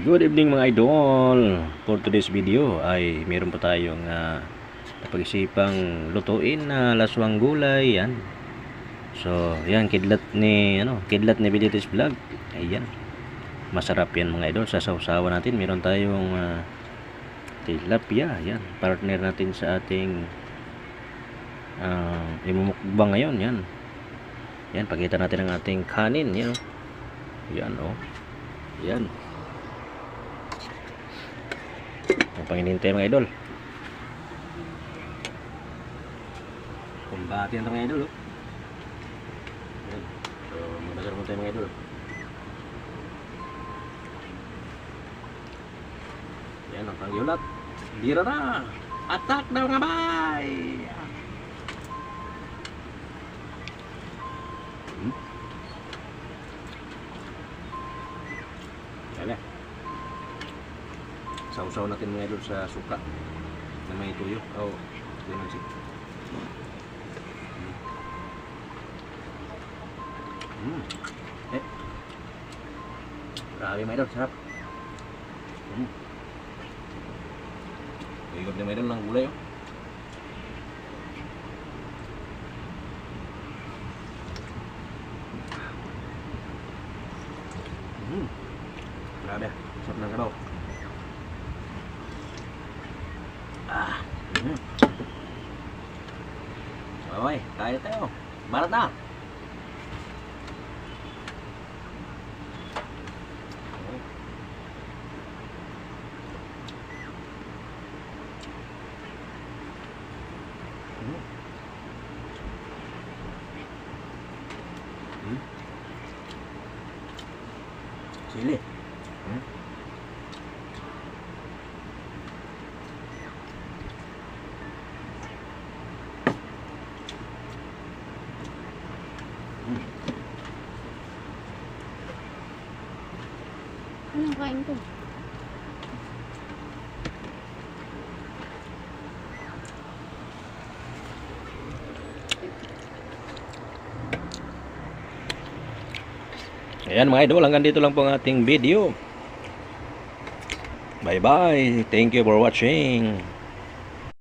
Good evening mga idol. For today's video ay meron pa tayong napag-isipang lutuin na laswang gulay. Yan. So, yan kidlat ni Bilitis Vlog. Ayan. Masarap yan mga idol. Sa sausawan natin meron tayong tilapia. Yan. Partner natin sa ating imumukbang ngayon. Yan. Yan, pakita natin ang ating kanin, yan. Yan oh. Yan. Ang panginintay mga idol. Kumbati yan mga idol oh. Yan. So magdasar mo tayo mga idol. Yan ang pangyulat. Dira na. Attack na mga bay. Yan. Sausaw natin mga idol sa suka na may tuyo. Oh, lemon seed. Grabe mga idol, sarap. Ikot na mga idol ng gulay oh. Grabe, sarap ng karaw. Okay, kaya tayo. Barat na. Sili. Anong kain ko? Ayan mga idol, hanggang dito lang po ang ating video. Bye bye. Thank you for watching.